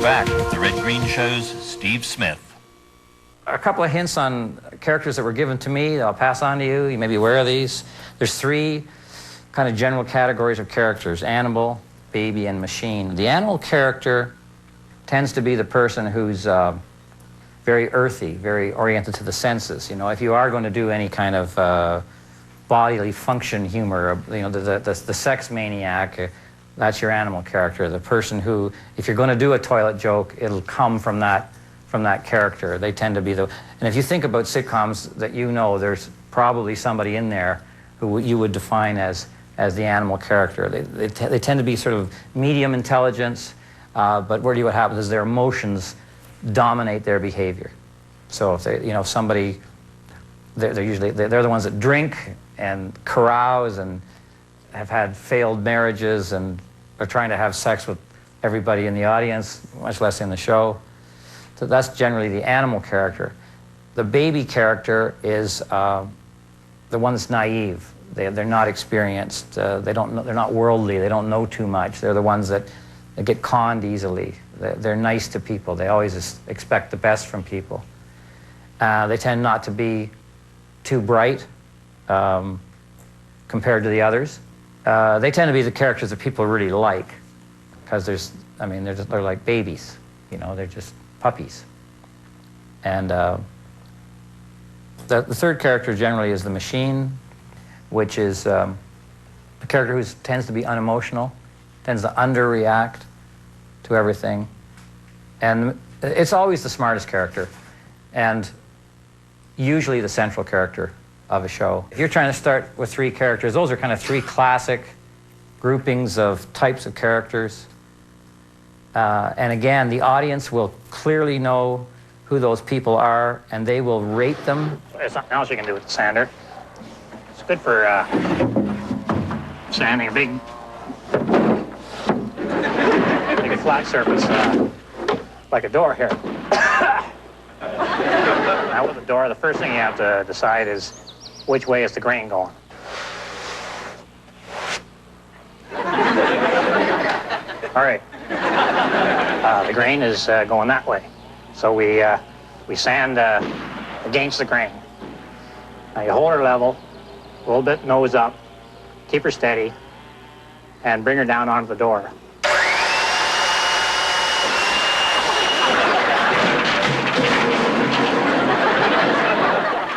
back with the Red Green Show's Steve Smith. A couple of hints on characters that were given to me that I'll pass on to you. You may be aware of these. There's three kind of general categories of characters: animal, baby, and machine. The animal character tends to be the person who's very earthy, very oriented to the senses. You know, if you are going to do any kind of bodily function humor, you know, the sex maniac, that's your animal character. The person who, if you're going to do a toilet joke, it'll come from that character. They tend to be the, and if you think about sitcoms that you know, there's probably somebody in there who you would define as the animal character. They tend to be sort of medium intelligence, but what happens is their emotions dominate their behavior. So if they, you know, somebody, they're the ones that drink and carouse and have had failed marriages and are trying to have sex with everybody in the audience, much less in the show. So that's generally the animal character. The baby character is the one that's naive. They're not experienced. They're not worldly. They don't know too much. They're the ones that get conned easily. They're nice to people. They always expect the best from people. They tend not to be too bright compared to the others. They tend to be the characters that people really like, because they're like babies. You know, they're just puppies. And the third character generally is the machine, which is a character who tends to be unemotional, tends to underreact to everything. And it's always the smartest character, and usually the central character of a show. If you're trying to start with three characters, those are kind of three classic groupings of types of characters. And again, the audience will clearly know who those people are, and they will rate them. There's something else you can do with the sander. It's good for sanding a big flat surface, like a door here. Now with the door, the first thing you have to decide is which way is the grain going. All right. The grain is going that way. So we sand against the grain. Now you hold her level, a little bit nose up, keep her steady, and bring her down onto the door.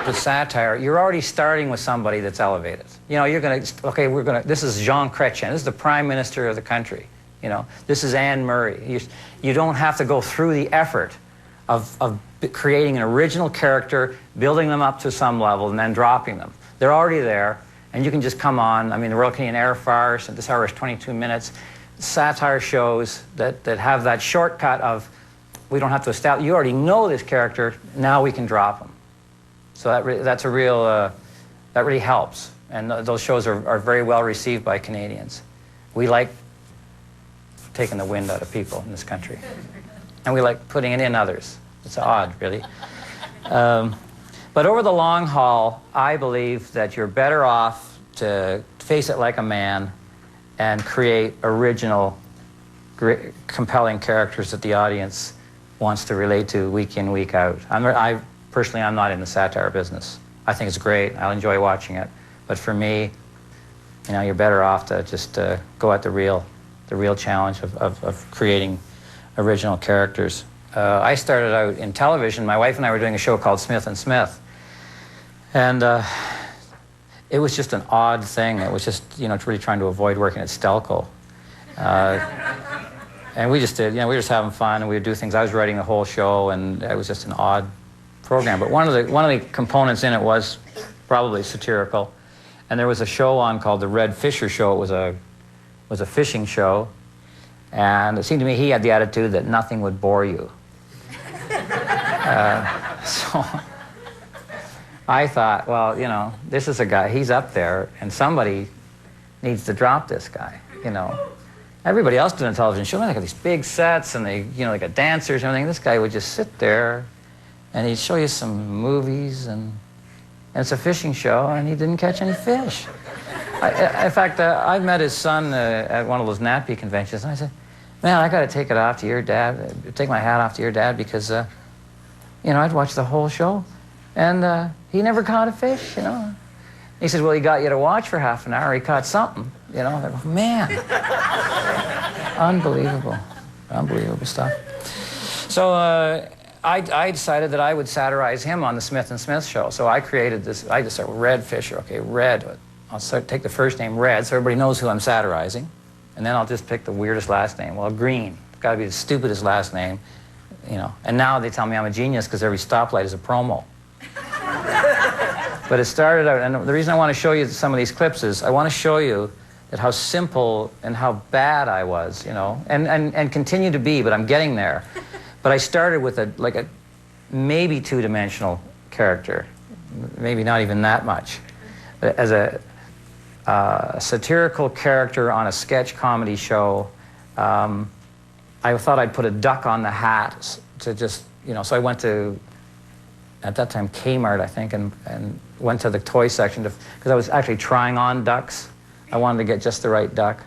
The satire, you're already starting with somebody that's elevated. You know, you're going to, this is Jean Chrétien, this is the Prime Minister of the country. You know, this is Anne Murray. You don't have to go through the effort of creating an original character, building them up to some level, and then dropping them. They're already there, and you can just come on. I mean, the Royal Canadian Air Farce, and this hour is 22 minutes. Satire shows that have that shortcut of, we don't have to establish, you already know this character, now we can drop them. So that's a real, that really helps. And those shows are very well received by Canadians. We like taking the wind out of people in this country. And we like putting it in others. It's odd, really. But over the long haul, I believe that you're better off to face it like a man and create original, compelling characters that the audience wants to relate to week in, week out. Personally, I'm not in the satire business. I think it's great. I'll enjoy watching it. But for me, you know, you're better off to just go at the real challenge of creating original characters. I started out in television. My wife and I were doing a show called Smith and Smith. And it was just an odd thing. It was just, you know, really trying to avoid working at Stelco. And we just did, you know, we were just having fun, and we would do things. I was writing the whole show, and it was just an odd program. But one of the components in it was probably satirical. And there was a show on called The Red Fisher Show. It was a fishing show. And it seemed to me he had the attitude that nothing would bore you. So I thought, well, you know, this is a guy, he's up there, and somebody needs to drop this guy, you know. Everybody else doing a television show, they got these big sets, and they got dancers and everything. This guy would just sit there, and he'd show you some movies, and it's a fishing show, and he didn't catch any fish. In fact, I met his son at one of those NAPI conventions, and I said, Man, I got to take it off to your dad, take my hat off to your dad because, you know, I'd watch the whole show. And he never caught a fish, you know. He said, well, he got you to watch for half an hour. He caught something, you know. I go, man, unbelievable, unbelievable stuff. So I decided that I would satirize him on the Smith and Smith show. So I created this, I just said, Red Fisher, okay, Red. I'll take the first name, Red, so everybody knows who I'm satirizing. And then I'll just pick the weirdest last name. Well, Green, it's got to be the stupidest last name, you know. And now they tell me I'm a genius because every stoplight is a promo. But it started out, and the reason I want to show you some of these clips is I want to show you that how simple and how bad I was, you know, and continue to be, but I'm getting there. But I started with like a maybe two-dimensional character, maybe not even that much. But as a satirical character on a sketch comedy show, I thought I'd put a duck on the hat to just, you know, so I went to, at that time, Kmart, I think, and went to the toy section because I was actually trying on ducks. I wanted to get just the right duck.